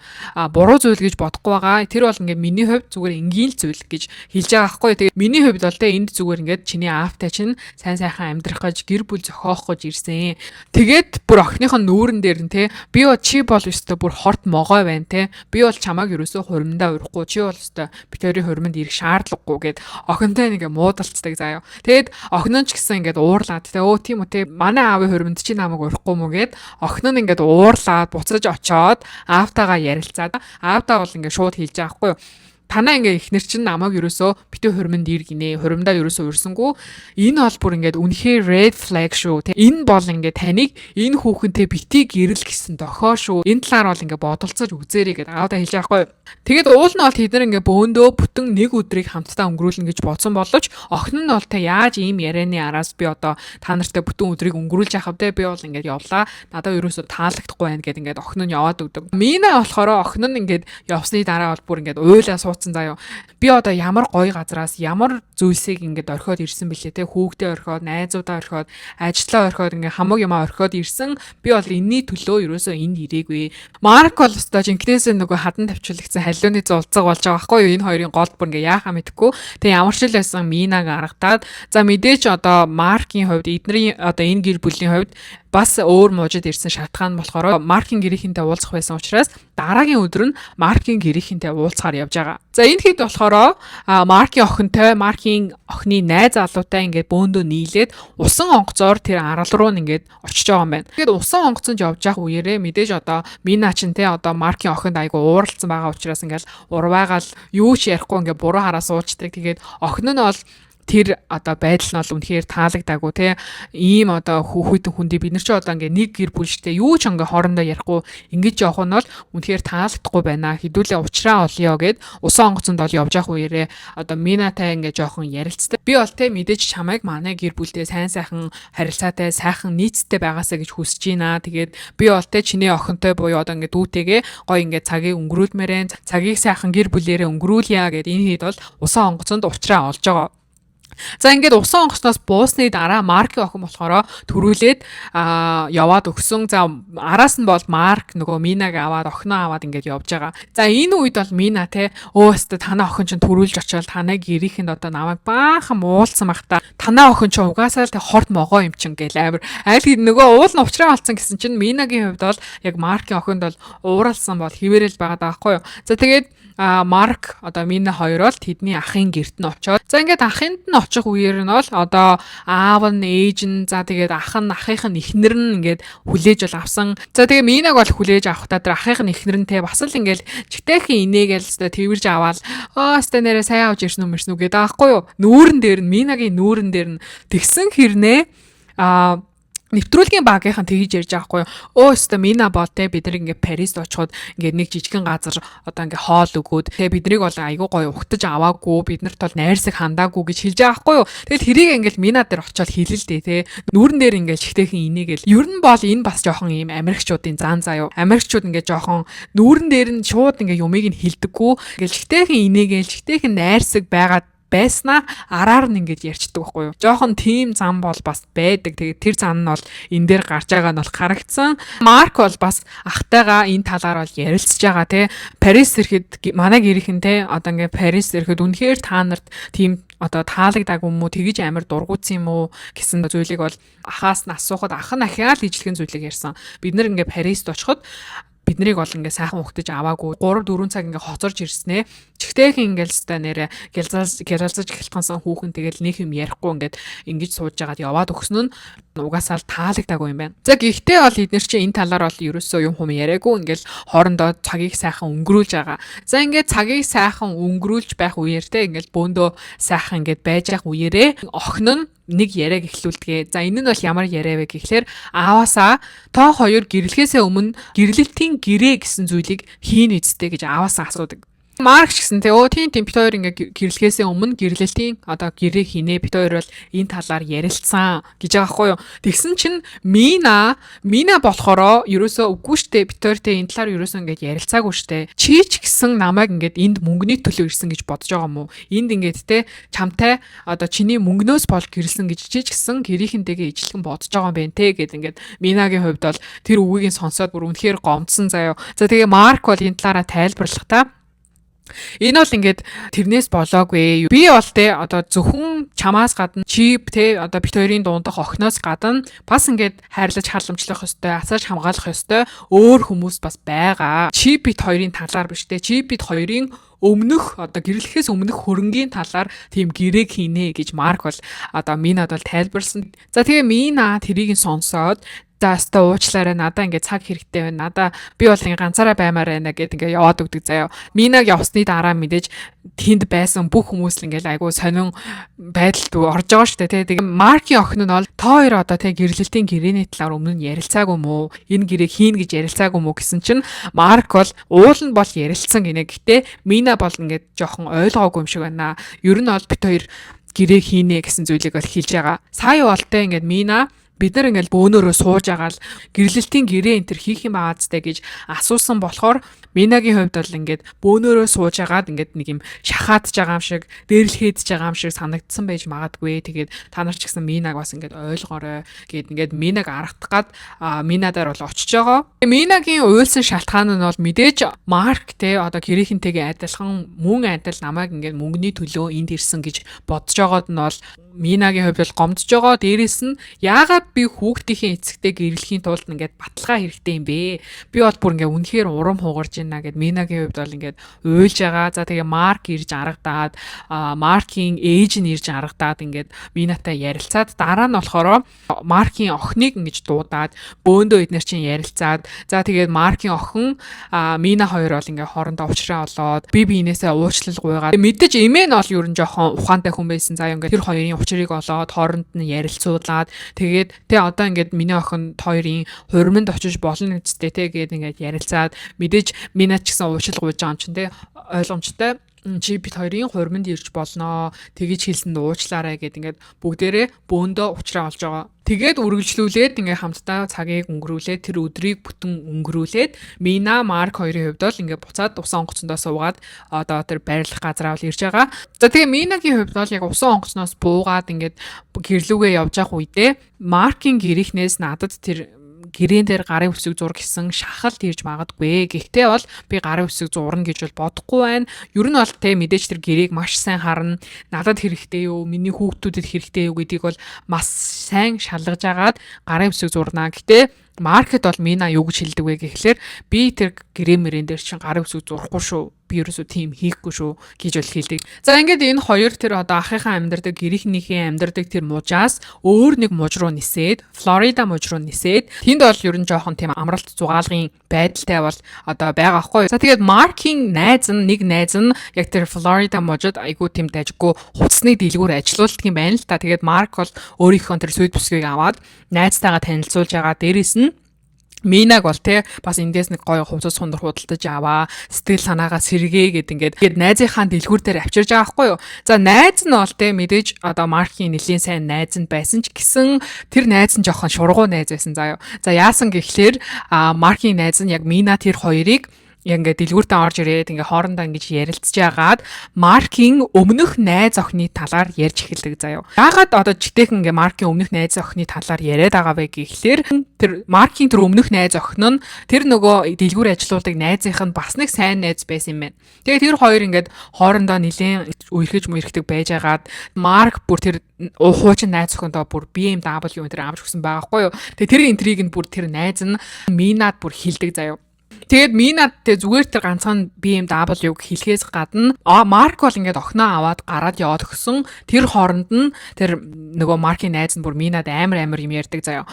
буруу зүйл гэж бодохгүй байгаа. Тэр бол ингээ миний хувьд зүгээр энгийн л зүйл гэж хэлж байгаа байхгүй. Тэгээ миний хувьд бол те энд зүгээр ингээд чиний аавтай чинь сайн сайхан амьдрах гэж гэр бүл зохиох гэж ирсэн. Тэгээд бүр охиныхоо нүүрэн дээр нь те би бол чи бол өстой бүр хорт могой байна те. Би бол чамааг ерөөсөө хуримдаа урихгүй. Чи бол өстой битэрийн хуримд ирэх шаардлагагүй гэд охинтой нэг муудалцдаг заяа. Тэгээд охин нь ч гэсэн ингээд уурлаад те өө тийм үү те манай аавын хуримд чи намайг урихгүй мүү гэд охин нь ингээд уурлаад буцаж очоод аавтайгаа ярилцаад аавтаа бол ингээд шууд хэлж байгаа байхгүй юу. Танаа ингээ ихнэр чинь намайг ерөөсөө битүү хуримд ир гинэ. Хуримдаа ерөөсөө урсангүй. Энэ бол бүр ингээд үнэхээр red flag шүү. Энэ бол ингээ таныг энэ хүүхэнтэй битий гэрэл гэсэн дохоо шүү. Энэ талаар бол ингээ бодолцож үзээрэй гэдээ аавдаа хэлж байгаа байхгүй. Тэгээд уул нь бол тэд нар ингээ бөөндөө бүтэн нэг өдрийг хамтдаа өнгөрүүлнэ гэж бодсон боловч охин нь бол та яаж ийм ярианы араас би одоо та нартай бүтэн өдрийг өнгөрүүлж яхав те би бол ингээ явлаа. Надад ерөөсөө таалагдахгүй байна гэд ингээ охин нь яваад өгдөг. Мина болохоор охин нь ингээ явсны дараа бол бүр ингээ уйлаа заяа. Би одоо ямар гоё газраас ямар зүйлсийг ингээд орхиод ирсэн бэлээ те хүүхдээ орхиод найзуудаа орхиод ажлаа орхиод ингээ хамаг юмаа орхиод ирсэн. Би бол энэний төлөө ерөөсөө энд ирээгүй. Марк бол өстой жинкнээсээ нөгөө хадан тавьчулагдсан халиуны зулцаг болж байгаа байхгүй юу? Энэ хоёрын гол бүр ингээ яахаа мэдэхгүй. Тэгээ ямар ч л байсан Минаг гаргадаад за мэдээч одоо Маркийн хувьд эдний одоо энэ гэр бүлийн хувьд бас өөр мужид ирсэн шалтгаан болохоор Маркийн гэрийнхэнтэй уулзах байсан учраас дараагийн өдөр нь Маркийн гэрийнхэнтэй уулзахаар явж байгаа. За энэ хэд болохоор Маркийн охинтой Маркийн охины найз залуутай ингээд бөөндөө нийлээд усан онгоцоор тэр арал руу ингээд очиж байгаа юм байна. Тэгээд усан онгоцонд явж явах үеэрээ мэдээж одоо Мина ч те одоо Маркийн охинд айгу ууралцсан байгаа учраас ингээд урваагаал юу ч ярихгүй ингээд буруу хараа суучдаг. Тэгээд охин нь бол тэр одоо байдал нь бол үнэхээр таалагдаагүй те ийм одоо хүүхдэн хүндий бид нар ч одоо ингээ нэг гэр бүлштэй юу ч ингээ хоорондоо ярихгүй ингэж явах нь бол үнэхээр таалагдахгүй байна. Хэдүүлээ уучраа олё гэд усан онгоцонд бол явж явах үеэрээ одоо Минатай ингээ жоохон ярилцдаг. Би бол те мэдээж чамайг манай гэр бүлдээ сайн сайхан харилцаатай сайхан нийцтэй байгаасаа гэж хүсэж байна. Тэгээд би бол те чиний охинтой буюу одоо ингээ дүүтэйгээ гоё ингээ цагийг өнгөрүүлмээрэн цагийг сайхан гэр бүлээрээ өнгөрүүлье гэд энэ хэд бол усан онгоцонд уучраа олж байгаа. За ингээд усан онгоцноос буусны дараа Маркийн охин болохоор төрүүлээд яваад өгсөн. За араас нь бол Марк нөгөө Минаг аваад охиноо аваад ингээд явж байгаа. За энэ үед бол Мина те өөстө танаа охин чинь төрүүлж очивол танаа гэрийнхэнд одоо намайг баахан муулсан бах та. Танаа охин чинь угаасаа л хорт могоо юм чин гэл амир. Аль нөгөө уул нь уучраа олцсон гэсэн чинь Минагийн хувьд бол яг Маркийн охинд бол ууралсан бол хിവэрэл байгаа даахгүй юу. За тэгээд Марк одоо Мина хоёр бол тэдний ахын гэрт нь очоод за ингээд ахынд нь очих үеэр нь бол одоо аав нь ээж нь за тэгээд ах нь ахынх нь эхнэр нь ингээд хүлээж бол авсан. За тэгээд Минаг бол хүлээж авахтаа тэр ахынх нь эхнэр нь те бас л ингээд чигтэйхэн инээгээл тэрвэрж аваад өстэй нэрээ сайн авч ирсэн юм ирсэн үү гэдэг аахгүй юу. Нүүрэн дээр нь Минагийн нүүрэн дээр нь тэгсэн хэрнээ нэвтрүүлгийн багийнхан тэгж ярьж байгаа хгүй юу. Өөстө Мина болтой бид нар ингээ Парист очиход ингээ нэг жижигхэн газар одоо ингээ хоол өгөөд тэгээ биднийг бол айгүй гоё ухтаж аваагүй бид нарт бол найрсаг хандаагүй гэж хэлж байгаа хгүй юу. Тэгэл тэрийг ингээл Мина дээр очиод хэлэлдээ те. Нүүрэн дээр ингээ чигтэйхэн инээгээл. Ер нь бол энэ бас жоохон ийм Америкчуудын зан заа юу. Америкчууд ингээ жоохон нүүрэн дээр нь шууд ингээ юмыг нь хэлдэггүй. Ингээл чигтэйхэн инээгээл чигтэйхэн найрсаг байгаад байснаа араар нь ингэж ярьцдаг байхгүй юу. Жохон тим зам бол бас байдаг. Тэгээд тэр зам нь бол энэ дээр гарч байгаа нь бол харагдсан. Марк бол бас ахтайгаа энэ талаар бол ярилцж байгаа те. Парис ирэхэд манай гэрийнхэн те одоо ингээ Парис ирэхэд үнэхээр та нарт тийм одоо таалагдаг юм уу, тэгэж амар дургуутсан юм уу гэсэн зүйлийг бол ахаас нь асуухад ах нь ахиад ижлэхэн зүйлийг ярьсан. Бид нэр ингээ Парист очиход биднийг бол ингээ сайхан ухтаж аваагүй 3 4 цаг ингээ хоцорж ирснэ. Чихтэйхэн ингээл ста нэрэ гялалзаж эхэлтгансан хүүхэн тэгэл нэг юм ярихгүй ингээд ингэж сууж байгаад яваад өгсөн нь угаасаа л таалагдаагүй юм байна. За гэхдээ бол эдгээр чинь энэ талаар бол ерөөсөө юм хүм яриаггүй ингээл хоорондоо цагийг сайхан өнгөрүүлж байгаа. За ингээд цагийг сайхан өнгөрүүлж байх үеэр те ингээл бөөндөө сайхан ингээд байж байх үеэрээ охин нь нэг яриаг эхлүүлдэг. За энэ нь бол ямар яриа вэ гэхлээр ааваасаа тоо хоёр гэрлэхээсээ өмнө гэрлэлтийн гэрээ гэсэн зүйлийг хийн үсттэй гэж ааваасаа асуудаг. Марк ч гэсэн тийм бит хоёр ингээ гэрлэхээсээ өмнө гэрлэлтийн одоо гэрээ хийнэ. Бит хоёр бол энэ талаар ярилцсан гэж байгаа байхгүй юу. Тэгсэн чинь Мина болохоро ерөөсөө үгүй штэ бит хоёртэй энэ талаар ерөөсөө ингээ ярилцаагүй штэ. Чи ч гэсэн намайг ингээ энд мөнгөний төлөө ирсэн гэж бодож байгаа юм уу? Энд ингээ чамтай одоо чиний мөнгнөөс бол гэрэлсэн гэж чи ч гэсэн гэрийнхэнтэйгээ ижилхэн бодож байгаа юм байна те гэд ингээ Минагийн хувьд бол тэр үгийг сонсоод бүр үнэхээр гомдсон заяо. За тэгээ Марк бол энэ талаараа тайлбарлахдаа энэ бол ингээд тэрнээс болоогүй. Би бол одоо зөвхөн чамаас гадна чи одоо бит хоёрын дундах охиноос гадна бас ингээд хайрлаж халамжлах ёстой, асааж хамгаалах ёстой өөр хүмүүс бас байгаа. Чи бит хоёрын талаар биш чи бит хоёрын өмнөх одоо гэрлэхээс өмнөх хөрөнгийн талаар тийм гэрээг хийнэ гэж Марк бол одоо Минад бол тайлбарлсан. За тэгээ Мина тэрийг сонсоод заста уучлаарай надаа ингээд цаг хэрэгтэй байна. Надаа би бол ингээ ганцаараа баймаар байна гэд ингээ яваад өгдөг заяа. Минаг явсны дараа мэдээж тэнд байсан бүх хүмүүс л ингээл айгу сонин байдалд орж байгаа шүү дээ. Тэгээ Маркийн охин нь бол та хоёр одоо гэрлэлтийн гэрээний талаар өмнө нь ярилцаагүй мó? Энэ гэрээг хийн гэж ярилцаагүй мó гэсэн чинь Марк бол уул нь бол ярилцсан гинэ. Гэтэ Мина бол ингээд жоохон ойлгоогүй юм шиг байна. Ер нь бол бит хоёр гэрээг хийнэ гэсэн зүйлийг бол хэлж байгаа. Сая болтой ингээд Мина бид нар ингээл бөөнөрөө сууж агаал гэрлэлтийн гэрээ энэ төр хийх юм аазтай гэж асуусан болохоор Минагийн хувьд бол ингээд бөөнөрөө сууж агаад ингээд нэг юм шахаадж байгаа юм шиг дээрлэхийдж байгаа юм шиг санагдсан байж магадгүй. Тэгээд та нар ч гэсэн Минаг бас ингээд ойлгоорой гэд ингээд Минаг аргадах гад Минадаар бол очиж байгаа. Минагийн уйлсан шалтгаан нь бол мэдээж Марк одоо гэрийнхэнтэйгээ адилхан мөн адил намайг ингээд мөнгөний төлөө энд ирсэн гэж бодож байгаад нь бол Минагийн хувьд бол гомдож байгаа. Дээрээс нь яагаад би хүүхдийнхээ эцэгтэй гэрлэхийн тулд ингээд баталгаа хэрэгтэй юм бэ? Би бол бүр ингээд үнэхээр урам хугарж байна гэд Минагийн хувьд бол ингээд уйлж байгаа. За тэгээ Марк ирж аргадаад Маркийн ээж нь ирж аргадаад ингээд Минатай ярилцаад дараа нь болохоор Маркийн охиныг ингэж дуудаад бөөндөө эднэр чинь ярилцаад за тэгээд Маркийн охин Мина хоёр бол ингээд хоорондоо уулзраа болоод биенээсээ уучлал гуйгаад мэдээж эмээ нь бол ер нь жоохон ухаантай хүн байсан. За ингээд тэр хоёрын учрыг олоод хооронд нь ярилцуулаад тэгээд одоо ингээд миний охин хоёрын хурманд очиж болно гэжтэй тэгээд ингээд ярилцаад мэдээж Минат ч гэсэн уучлал гуйж байгаа юм чинь ойлгомжтой. Чи бит хоёрын хурманд ирж болноо тэгэж хэлсэнд уучлаарай гэд ингээд бүгдээрээ бөөндөө уулзраа олж байгаа. Тэгээд үргэлжлүүлээд ингээ хамтдаа цагийг өнгөрүүлээд тэр өдрийг бүтэн өнгөрүүлээд Мина Марк хоёрын хувьд бол ингээ буцаад усан онгоцондоо суугаад одоо тэр байрлах газараа бол ирж байгаа. За тэгээ Минагийн хувьд бол яг усан онгоцноос буугаад ингээ гэрлүүгээ явж явах үедээ Маркийн гэрийнхнээс надад тэр гэрээн дээр гарын үсэг зур гэсэн шахалт ирж магадгүй. Гэхдээ бол би гарын үсэг зурна гэж бол бодохгүй байна. Ер нь бол мэдээж тэр гэрээг маш сайн харна. Надад хэрэгтэй юу, миний хүүхдүүдэд хэрэгтэй юу гэдгийг бол маш сайн шалгаж агаад гарын үсэг зурнаа. Гэхдээ маркет бол Мина юу гэж хэлдэг вэ гэхлээр би тэр грэмерэн дээр чинь гарын үсэг зурхгүй шүү. Би ерөөсөө тийм хийхгүй шүү гэж бол хэлдэг. За ингээд энэ хоёр тэр одоо ахыхаа амьдардаг гэрийнхнийхээ амьдардаг тэр мужаас өөр нэг муж руу нисээд Флорида муж руу нисээд тэнд бол ер нь жоохон тийм амралт зугаалгын байдалтай бол одоо байгаа хгүй. За тэгээд Маркийн нэг найз нь яг тэр Флорида мужид айгуу тийм дажгүй хувцсны дэлгүүр ажиллаулдаг юм байна л та. Тэгээд Марк бол өөрийнхөө тэр сүйд бүсгийг аваад найзтайгаа танилцуулж байгаа. Дээрээс нь Минаг бол бас эндээс нэг гоё хувцас хундар худалдаж аваа, сэтгэл санаагаа сэргээ ингээд найзынхаа дэлгүүр дээр авчирж байгаа байхгүй юу. За найз нь бол мэдээж одоо Маркийн нэлийн сайн найз нь байсан ч гэсэн тэр найз нь жоохон шургуу найз байсан заа юу. За яасан гэхлээр Маркийн найз нь яг Мина тэр хоёрыг яг ингээд дэлгүүртээ орж ирээд ингээд хоорондоо ингэж ярилцж яагаад Маркийн өмнөх найз охины талаар ярьж эхэлдэг заяа. Яагаад одоо жигтэйхэн ингээд Маркийн өмнөх найз охины талаар яриад байгаа вэ гэхлээр тэр Маркийн тэр өмнөх найз охин нь тэр нөгөө дэлгүүр ажилуулдаг найзынх нь бас нэг сайн найз байсан юм байна. Тэгээд тэр хоёр ингээд хоорондоо нэлээд үерхэж мүерхдэг байж байгаад Марк бүр тэр хуучин найз охиндоо бүр BMW тэр авч өгсөн байгаа хгүй юу. Тэгээд тэр интриг нь бүр тэр найз нь Минад бүр хилдэг заяа. Тэгээд Минадтэй зүгээр тэр ганцхан BMW-г хэлхээс гадна Марк бол ингээд охиноо аваад гараад яваад өгсөн. Тэр хооронд нь тэр нөгөө Маркийн найз нь бүр Минад амар юм ярьдаг заяа.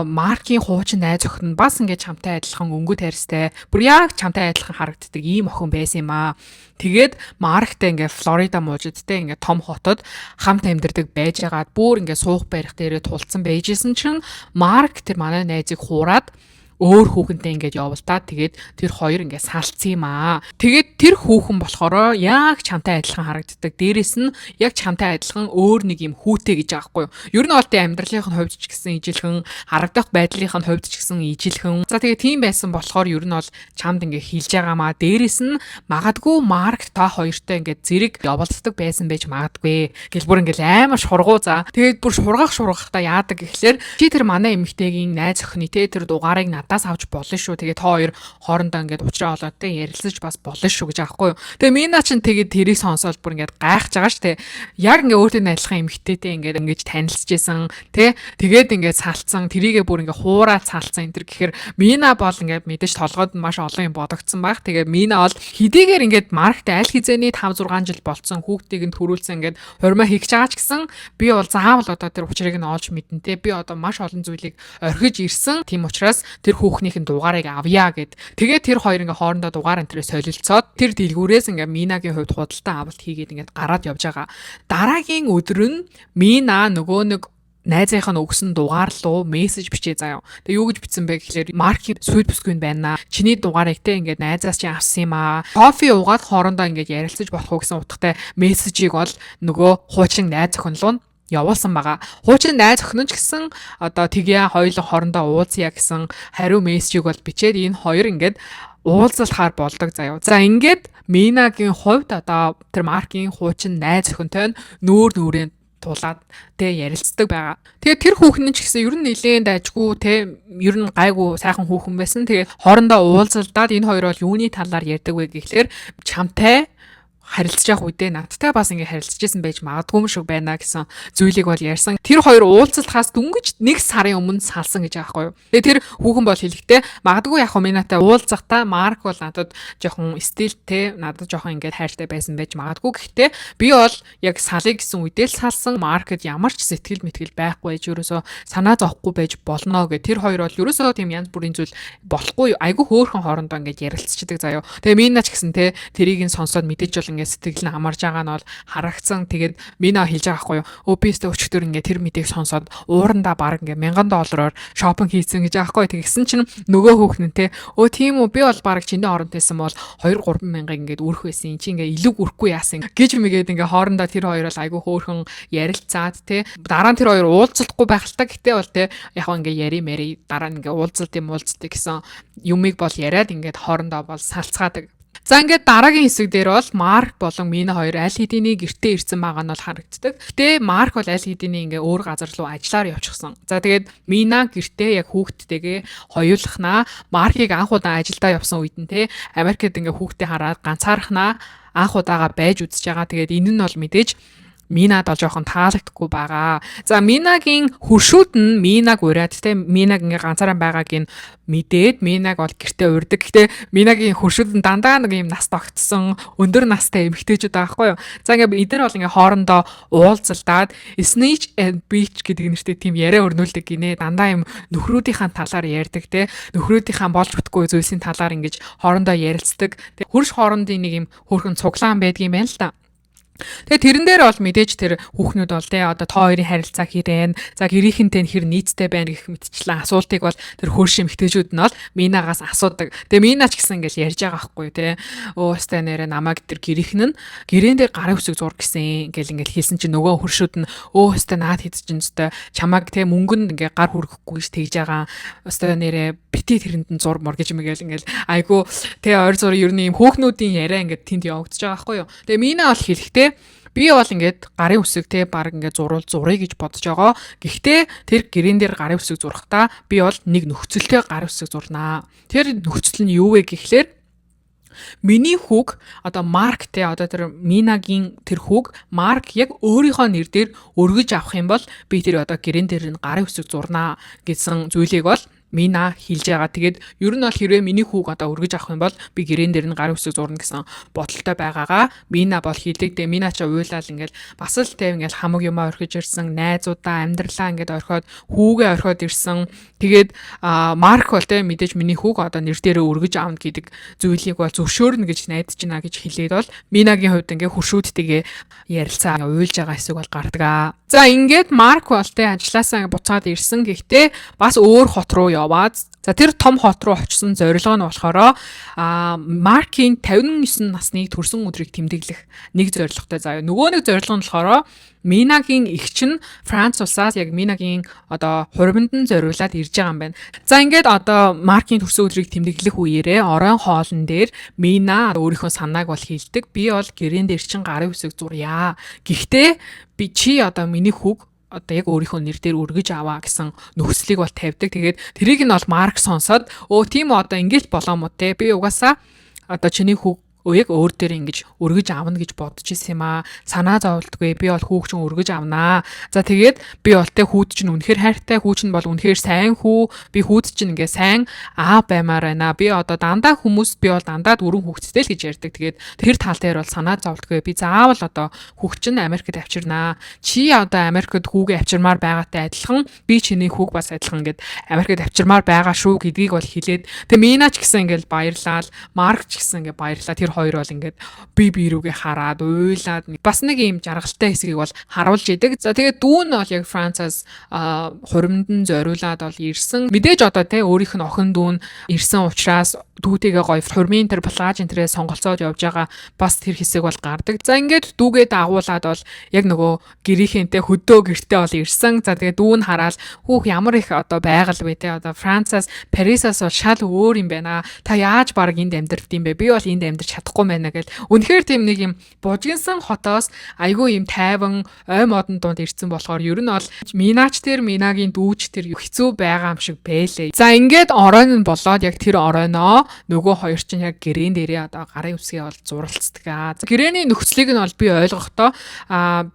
Маркийн хуучин найз охин нь бас ингээд чамтай адилхан өнгө тарьстай. Бүр яг чамтай адилхан харагддаг ийм охин байсан юм аа. Тэгээд Марктай ингээд Флорида мужидтэй ингээд том хотод хамт амьдардаг байж байгаад бүр ингээд суух барих дээрээ тулцсан байжсэн чинь Марк тэр манай найзыг хуураад өөр хүүхэнтэй ингээд явуултаа тэгээд тэр хоёр ингээд салцсан юм аа. Тэгээд тэр хүүхэн болохоор яг чамтай адилхан харагддаг. Дээрээс нь яг чамтай адилхан өөр нэг юм хүүтэй гэж байгаа хгүй юу. Ер нь бол тэ амьдралынх нь хувьд ч гэсэн ижилхэн, харагдах байдлынх нь хувьд ч гэсэн ижилхэн. За тэгээд тийм байсан болохоор ер нь бол чамд ингээд хилж байгаамаа. Дээрээс нь магадгүй Марк та хоёртой ингээд зэрэг явуулдаг байсан байж магадгүй. Гэл бүр ингээд амар шургуу за. Тэгээд бүр шургахтаа яадаг гэхлээр чи тэр манай эмэгтэйгийн найз охины тэр дугаарыг надаас авч болно шүү. Тэгээд та хоёр хоорондоо ингээд уучраа олоод тэ ярилцаж бас болно шүү гэж аахгүй юу. Тэгээ Мина ч тэгээд тэрийг сонсоод бүр ингээд гайхаж байгаа ш тэ. Яг ингээд өөртөө адилхан эмэгтэйтэй ингээд ингэж танилцчихсан тэ. Тэгээд ингээд салцсан тэрийгээ бүр ингээд хуураад салцсан энэ төр гэхээр Мина бол ингээд мэдээж толгойд маш олон юм бодогдсон баг. Тэгээд Мина бол хэдийгээр ингээд Марктай аль хизээний 5 6 жил болцсон хүүхдийг нь төрүүлсэн ингээд хормоо хийгч байгаа ч гэсэн би бол заавал одоо тэр учрыг нь олж мэдэн тэ. Би одоо маш олон зүйлийг орхиж ирсэн. Тийм учраас тэр хүүхнийх нь дугаарыг авъя гэд. Тэгээд тэр хоёр ингээ хоорондоо дугаар энтрээ солилцоод тэр дэлгүүрээс ингээ Минагийн хувьд худалдан авалт хийгээд ингээ гараад явж байгаа. Дараагийн өдөр нь Мина нөгөө нэг найзынх нь өгсөн дугаар руу мессеж бичээ заяа. Тэгээ юу гэж бичсэн бэ гэхлээр Маркийн сүйд бүсгүй байна. Чиний дугаарыг те ингээд найзаас чи авсан юм аа. Кофе уугаад хоорондоо ингээд ярилцаж болох уу гэсэн утгатай мессежийг бол нөгөө хуучин найз охин руу явуулсан байгаа. Хуучин найз охин ч гэсэн одоо тэгье хоёулаа хоорондоо уулзъя гэсэн хариу мессежийг бол бичээд энэ хоёр ингээд уулзалтахаар болдог заяа. За ингээд Минагийн хувьд одоо тэр Маркийн хуучин найз охинтой нүүр нүрээ тулаад тэ ярилцдаг байгаа. Тэгээд тэр хүүхэн ч гэсэн ер нь нэлээд дайжгүй тэ ер нь гайгүй сайхан хүүхэн байсан. Тэгээд хоорондоо уулзалдаад энэ хоёр бол юуны талаар ярьдаг вэ гэхлээр чамтай харилцаж явах үедээ надтай бас ингэ харилцаж байсан байж магадгүй юм шиг байна гэсэн зүйлийг бол ярьсан. Тэр хоёр уулзалтахаас дөнгөж 1 сарын өмнө салсан гэж байгаа байхгүй юу. Тэгээ тэр хүүхэн бол хэлэхдээ магадгүй яг Минатай уулзахдаа Марк бол надад жоохон стилтэй, надад жоохон ингэ хайртай байсан байж магадгүй. Гэхдээ би бол яг салыг гэсэн үедээ л салсан. Маркэд ямар ч сэтгэл мэтгэл байхгүй байж ерөөсөө санаа зовхгүй байж болно гэх. Тэр хоёр бол ерөөсөө тийм янз бүрийн зүйл болохгүй. Айгүй хөөрхөн хоорондоо ингэ ярилцчихдаг заяа. Тэгээ Мина ч гэсэн тэрийг нь сонсоод мэдээж бол ингээд сэтгэл нь амарж байгаа нь бол харагдсан. Тэгээд Мина хэлж байгаа байхгүй юу. Өбистэ өчтөр ингээд тэр мэдээг сонсоод уурандаа баг ингээд $1000 шопинг хийсэн гэж байгаа байхгүй. Тэгсэн чинь нөгөө хүүхэн нь өө тийм үү би бол баг чиний оронтойсэн бол 2-3 мянга ингээд үрэх байсан. Чи ингээд илүү үрэхгүй яасан гэж мэгээд ингээд хоорондоо тэр хоёр бол айгүй хөөрхөн ярилцаад дараа нь тэр хоёр уулзалтгүй байхaltaа гэтээ бол яг ингээд яри дараа нь ингээд уулзалт гэсэн юмыг бол яриад ингээд хоорондоо бол салцгаадаг. За ингээд дараагийн хэсэг дээр бол Марк болон Мина хоёр аль хэдийн гэртээ ирсэн байгаа нь бол харагддаг. Гэтэ Марк бол аль хэдийн ингээ өөр газар руу ажиллаар явчихсан. За тэгээд Мина гэртээ яг хүүхдтэйгээ хоёулахнаа Маркийг анх удаа ажилдаа явсан үед нь Америкт ингээ хүүхдээ хараад ганцаархнаа анх удаага байж үзэж байгаа. Тэгээд энэ нь бол мэдээж Минад бол жоохон таалагдахгүй байгаа. За Минагийн хуршүүд нь Минаг ураад Минаг ингээ ганцаараа байгааг нь мэдээд Минаг бол гэртээ урдаг. Гэхдээ Минагийн хуршүүд нь дандаа нэг юм нас тогтсон өндөр настай эмэгтэйчүүд байгаа байхгүй юу. За ингээ эдгээр бол ингээ хоорондоо уулзалдаад Snitch and Beach гэдэг нэртэй тийм яриа өрнүүлдэг гинэ. Дандаа юм нөхрүүдийнхаа талаар ярьдаг нөхрүүдийнхаа болж бүтгүй зүйлсийн талаар ингэж хоорондоо ярилцдаг. Хурш хоорондын нэг юм хөөрхөн цуглаан байдгийн байна л да. Тэгээ тэрэн дээр бол мэдээж тэр хүүхнүүд бол одоо тоо хоёрын харилцаа хэрэн за гэрийнхэнтэй хэр нийцтэй байна гэх мэтчлэн асуултыг бол тэр хөрш эмэгтэйчүүд нь бол Минагаас асуудаг. Тэгээ Мина ч гэсэн ингээл ярьж байгаа байхгүй өөстэй нэрэ намайг тэр гэрийнхэн нь гэрээн дээр гарын үсэг зур гэсэн ингээл хэлсэн чинь нөгөө хөршүүд нь өөстэй наад хэд чинь өстэй чамайг мөнгөнд ингээ гар хүргэхгүй гэж тэгж байгаа. Өөстэй нэрэ бити тэрэнд нь зур мор гэж мэгэл ингээл айгу тэгээ ойр зур ер нь юм хөөхнүүдийн яриа ингээд тэнд явагдаж байгаа байхгүй юу. Тэгээ Мина бол хэлэхдээ би бол ингээд гарын үсэг те баг ингээд зурыг гэж бодож байгаа. Гэхдээ тэр гэрэн дээр гарын үсэг зурхтаа би бол нэг нөхцөлтэй гарын үсэг зурнаа. Тэр нөхцөл нь юу вэ гэхлээр миний хүүг одоо Марк те одоо тэр Минагийн тэр хүүг Марк яг өөрийнхөө нэр дээр өргөж авах юм бол би тэр одоо гэрэн дээр нь гарын үсэг зурнаа гэсэн зүйлийг бол Мина хэлж байгаа. Тэгээд ер нь бол хэрвээ миний хүүг одоо өргөж авах юм бол би гэрэн дээр нь гарын үсэг зурна гэсэн бодолтой байгаагаа Мина бол хэлдэг. Мина ч уйлал ингээл бас л те ингээл хамаг юмаа орхиж ирсэн, найзуудаа амьдралаа ингээд орхиод хүүгээ орхиод ирсэн. Тэгээд Марк бол те мэдээж миний хүүг одоо нэр дээрээ өргөж аавна гэдэг зүйлийг бол зөвшөөрнө гэж найдаж байна гэж хэлээд бол Минагийн хувьд ингээ хуршүүдтэйгээ ярилцаа уйлж байгаа хэсэг бол гардаг. За ингээд Марк бол те ажилласаа буцаад ирсэн. Гэхдээ бас өөр хот руу яваад тэр том хот руу очсон зорилго нь болохоор Маркийн 59 насны төрсөн өдрийг тэмдэглэх нэг зорилготой заяа. Нөгөө нэг зорилго нь болохоор Минагийн эгч нь Франц улсаас яг Минагийн одоо хуримд нь зориулаад ирж байгаа юм байна. За ингээд одоо Маркийн төрсөн өдрийг тэмдэглэх үеэрээ оройн хоолн дээр Мина өөрийнхөө санааг бол хэлдэг. Би бол гэрэн дээр чин гарын үсэг зурья. Гэхдээ би чи одоо миний хүүг одоо яг өөрийнхөө нэр дээр өргөж аваа гэсэн нөхцөлийг бол тавьдаг. Тэгээд тэрийг нь бол Марк сонсоод тийм одоо ингэж болоо мо те би угаасаа одоо чиний хүүг яг өөр дээр ингэж өргөж авна гэж бодож исэн юм аа. Санаа зовлтгүй би бол хүүг чинь өргөж авнаа. За тэгээд би бол тэ хүүд чинь үнэхээр хайртай, хүү чинь бол үнэхээр сайн хүү. Би хүүд чинь ингээ сайн баймаар байна. Би одоо дандаа хүмүүс би бол дандаа дөрвөн хүүхэдтэй л гэж ярьдаг. Тэгээд тэр тал дээр бол санаа зовлтгүй. Би заавал одоо хүүг чинь Америкт авчирнаа. Чи одоо Америкт хүүгээ авчирмаар байгаатай адилхан би чиний хүүг бас адилхан ингээд Америкт авчирмаар байгаа шүү гэдгийг бол хэлээд тэг Мина ч гэсэн ингээл баярлал, Марк ч гэсэн ингээ баярлаа. Тэр хоёр бол ингээд би рүүгээ хараад уйлаад бас нэг юм жаргалтай хэсгийг бол харуулж идэг. За тэгээд дүүн бол яг Францаас хуримд нь зориулаад бол ирсэн. Мэдээж одоо те өөрийнх нь охин дүүн ирсэн учраас дүүтэйгээ гоё хурмын тэр плаж энтрээ сонголцоод явж байгаа бас тэр хэсэг бол гардаг. За ингээд дүүгээ дагуулад бол яг нөгөө гэрийнхэнтэй хөдөө гэртээ бол ирсэн. За тэгээд дүүн хараад хүүх ямар их одоо байгаль вэ те одоо Францаас Парисаас бол шал өөр юм байна. Та яаж баг энд амьдрд юм бэ? Би бол энд амьдрч чадахгүй байна гэл. Үнэхээр тийм нэг юм бужигнсан хотоос айгүй юм тайван ой модон дунд ирсэн болохоор ер нь бол Минач тэр Минагийн дүүч тэр хэцүү байгаа юм шиг бэлээ. За ингээд оройн нь болоод яг тэр оройноо нөгөө хоёр чинь яг гэрэн дээрээ одоо гарын үсгээ бол зуралцдаг. Гэрэний нөхцөлийг нь бол би ойлгохдоо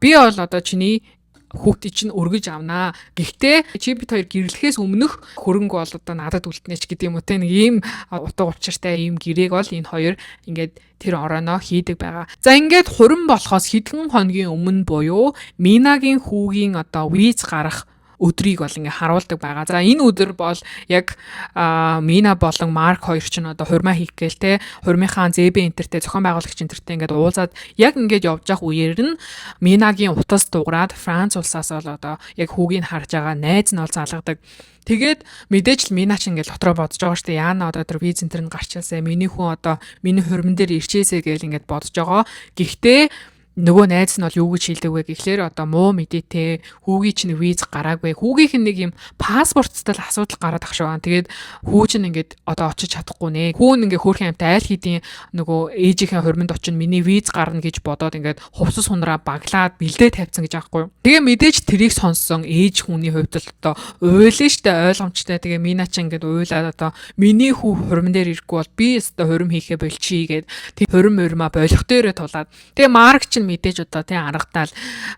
би бол одоо чиний хүүхдийг чинь өргөж авнаа. Гэхдээ чи бид хоёр гэрлэхээс өмнөх хөрөнгө бол одоо надад үлднэ ч гэдэг юм уу те нэг ийм утга учиртай ийм гэрээг бол энэ хоёр ингээд тэр оройноо хийдэг байгаа. За ингээд хурим болохоос хэдхэн хоногийн өмнө буюу Минагийн хүүгийн одоо виз гарах өдрийг бол ингээ харуулдаг байгаа. За энэ өдөр бол яг Мина болон Марк хоёр ч нь одоо хурмаа хийх гээл те хурмынхаа ЗБ энтертэй зохион байгуулагч энтертэй ингээд уулзаад яг ингээд явж явах үеэр нь Минагийн утас дуурайд Франц улсаас бол одоо яг хүүгийг харж байгаа найз нь бол залгадаг. Тэгээд мэдээж л Мина ч ингээл дотроо бодож байгаа шүү дээ. Яана одоо тэр виз энтер нь гарчаасаа миний хүн одоо миний хурман дээр ирчээсэй гээл ингээд бодож байгаа. Гэхдээ нөгөө найз нь бол юу гэж хэлдэг вэ гэхлээр одоо муу мэдээтэй хүүгийн чинь виз гараагүй. Хүүгийнх нь нэг юм паспорттай л асуудал гараад ах шиваа. Тэгээд хүү чинь ингээд одоо очиж чадахгүй нэ. Хүү нь ингээ хөөрхөн амтай айл хийдийн нөгөө ээжийнхээ хурманд очин миний виз гарна гэж бодоод ингээд хувцас хунраа баглаад бэлдээ тавьсан гэж аахгүй. Тэгээ мэдээж тэрийг сонссон ээж хүний хувьд л одоо уйлаа штэ ойлгомжтой. Тэгээ Мина ч ингээд уйлаад одоо миний хүү хурман дээр ирэхгүй бол би өстө хурим хийхэ болчихъя гэд тийм хурим урмаа болох дээрээ тулаад. Тэгээ Марк ч мэдээж одоо тий аргадаал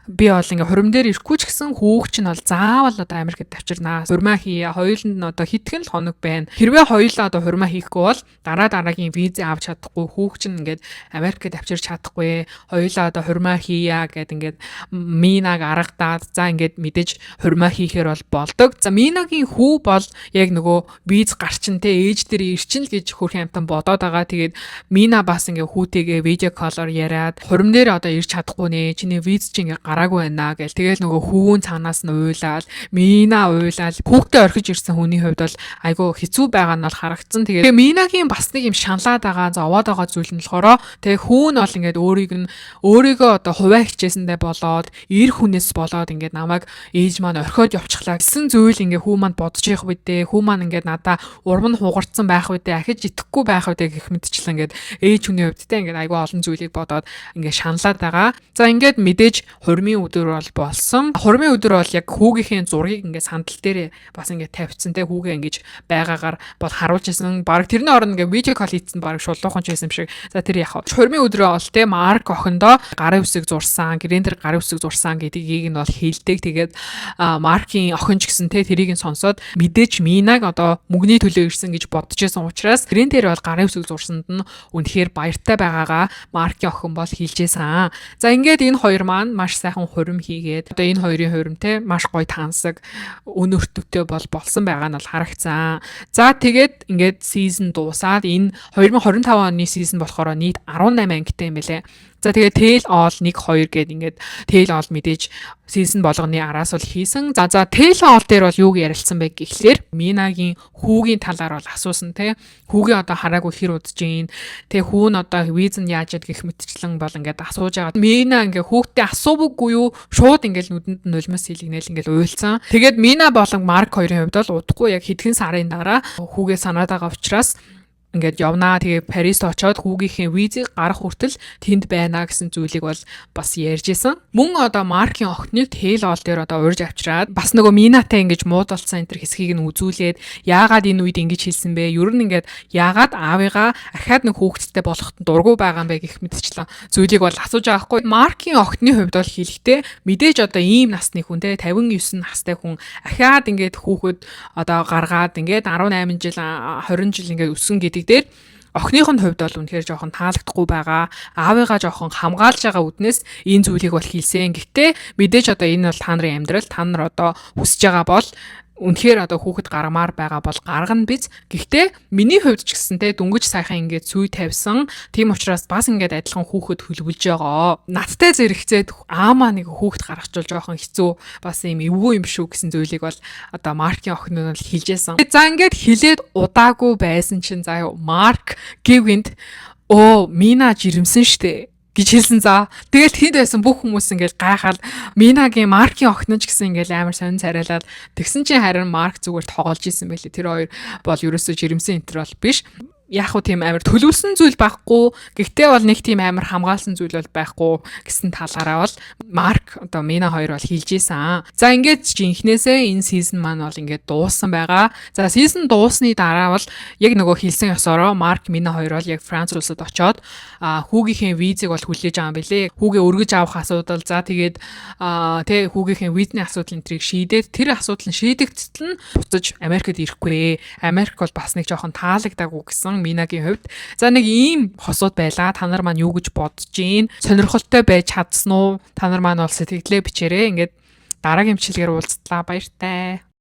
би бол ингээ хурим дээр ирэхгүй ч гэсэн хүүг чинь бол заавал одоо Америкт авчирнаа. Хурмаа хийя. Хоёуланд нь одоо хэдхэн л хоног байна. Хэрвээ хоёулаа одоо хурмаа хийхгүй бол дараагийн виз авч чадахгүй хүүг чинь ингээд Америкт авчирч чадахгүй. Хоёулаа одоо хурмаа хийя гэд ингээд Минаг аргадаад за ингээд мэдээж хурмаа хийхээр бол болдог. За Минагийн хүү бол яг нөгөө виз гарчин те ээж дээр ирчин л гэж хөрхэн амтан бодоод байгаа. Тэгээд Мина бас ингээ хүүтэйгээ видео коллоор яриад хурим дээр одоо ирж чадахгүй нэ. Чиний виз чи ингээ гараагүй байна гэл. Тэгэл нөгөө хүүн цаанаас нь уйлаад, Мина уйлаад хүүхдээ орхиж ирсэн хүний хувьд бол айгүй хэцүү байгаа нь бол харагдсан. Тэгээ Минагийн бас нэг юм шаналаад байгаа, зовоод байгаа зүйл нь болохоор тэгээ хүүн бол ингээд өөрийгөө одоо хуваа хичээсэндээ болоод эр хүнээс болоод ингээд намайг ээж маань орхиод явчихлаа гэсэн зүйл ингээ хүү маань бодож явах үедээ хүү маань ингээд надаа урам нь хугарцсан байх үедээ ахиж итгэхгүй байх үедээ гэх мэтчлэн ингээд ээж хүний хувьд те ингээд айгүй олон зүйлийг бодоод ингээд шаналаад байгаа. За ингээд мэдээж хурмын өдөр бол болсон. Хурмын өдөр бол яг хүүгийнхээ зургийг ингээд сандал дээр бас ингээд тавьчихсан те хүүгээ ингэж байгаагаар бол харуулж исэн. Бараг тэрний оронд ингээд видео кол хийсэн бараг шулуухан ч байсан юм шиг. За тэр яах вэ? Хурмын өдрөө бол те Марк охиндоо гарын үсэг зурсан, гэрэн дээр гарын үсэг зурсан гэдгийг нь бол хэлдэг. Тэгээд Маркийн охин ч гэсэн те тэрийг нь сонсоод мэдээж Минаг одоо мөнгөний төлөө ирсэн гэж бодож байсан учраас гэрэн дээр бол гарын үсэг зурсанд нь үнэхээр баяртай байгаагаа Маркийн охин бол хэлжсэн. За ингээд энэ хоёр маань маш сайхан хурим хийгээд одоо энэ хоёрын хурим те маш гоё тансаг өнөртөвтэй болсон байгаа нь бол харагцсан. За тэгээд ингээд сизон дуусаад энэ 2025 оны сизон болохоор нийт 18 ангитай юм байлээ. За тэгээд Тэл All 1 2 гээд ингээд Тэл All мэдээж сизон болгоны араас бол хийсэн. За Тэл All дээр бол юуг ярилцсан бэ гэхлээр Минагийн хүүгийн талаар бол асуусан те. Хүүгийн одоо хараагүй хэр удаж гин. Тэгээ хүү нь одоо виз нь яаж яд гэх мэтчлэн бол ингээд асууж байгаа. Мина ингээд хүүхдээ асуувгүй юу? Шууд ингээд нүдэнд нь нулимс хийлгэнэл ингээд уйлцсан. Тэгээд Мина болон Марк хоёрын хувьд бол удахгүй яг хэдхэн сарын дараа хүүгээ санаад байгаа учраас ингээд явнаа. Тэгээ Парист очоод хүүгийнхээ визийг гарах хүртэл тэнд байна гэсэн зүйлийг бол бас ярьж исэн. Мөн одоо Маркийн охиныг Тэл All дээр одоо урьж авчираад бас нөгөө Минатай ингэж муудалцсан энэ төр хэсгийг нь үзүүлээд яагаад энэ үед ингэж хэлсэн бэ? Ер нь ингээд яагаад аавыгаа ахаад нэг хүүхэдтэй болоход дургу байгаа юм бэ гэх мэтчлэн зүйлийг бол асууж байгаа хгүй. Маркийн охины хувьд бол хэлэхдээ мэдээж одоо ийм насны хүн те 59 настай хүн ахаад ингээд хүүхэд одоо гаргаад ингээд 18 жил 20 жил ингээд өссөн гэдэг дээр охиных нь хувьд бол үнэхээр жоохон таалагдахгүй байгаа. Аавыгаа жоохон хамгаалж байгаа үднээс энэ зүйлийг бол хийсэн. Гэхдээ мэдээж одоо энэ бол та нарын амьдрал, та нар одоо хүсэж байгаа бол үнэхээр одоо хүүхэд гармаар байгаа бол гаргана биз. Гэхдээ миний хувьд ч гэсэн те дөнгөж сайхан ингээд сүй тавьсан. Тийм учраас бас ингээд адилхан хүүхэд хөлбөлж байгаа. Надтай зэрэгцээд аамаа нэг хүүхэд гаргachвал жоохон хэцүү бас юм эвгүй юм шүү гэсэн зүйлийг бол одоо Маркийн охин нь бол хэлжсэн. За ингээд хилээд удаагүй байсан чинь заа Марк Гевинд Мина жирэмсэн штэ гэж хэлсэн за. Тэгэл тэнд байсан бүх хүмүүс ингээл гайхаад Минагийн Маркийн охин ч гэсэн ингээл амар сонин царайлаад тэгсэн чинь харин Марк зүгээр тоглож исэн байлээ. Тэр хоёр бол ерөөсөө жирэмсэн энтер бол биш. Яг уу тийм амар төлөвлөсөн зүйл байхгүй. Гэхдээ бол нэг тийм амар хамгаалсан зүйл бол байхгүй гэсэн талаараа бол Марк одоо Мина хоёр бол хэлж ийсэн. За ингээд жинхнээсээ энэ сизон маань бол ингээд дууссан байгаа. За сизон дуусны дараа бол яг нөгөө хэлсэн ёсороо Марк Мина хоёр бол яг Франц улсад очоод хүүгийнхээ визийг бол хүлээж байгаа юм билэ. Хүүгээ өргөж авах асуудал за тэгээд тэ хүүгийнхээ визний асуудал энтрийг шийдээд тэр асуудал нь шийдэгдтэл нь буцаж Америкт ирэхгүй. Америк бол бас нэг жоохон таалагдаагүй гэсэн Минагийн хувьд. За нэг ийм хосууд байла. Та нар маань юу гэж бодож гин? Сонирхолтой байж чадсан уу? Та нар маань бол сэтгэлээ бичээрэй. Ингээд дараагийн хэмжлэгээр уулзлаа. Баяртай.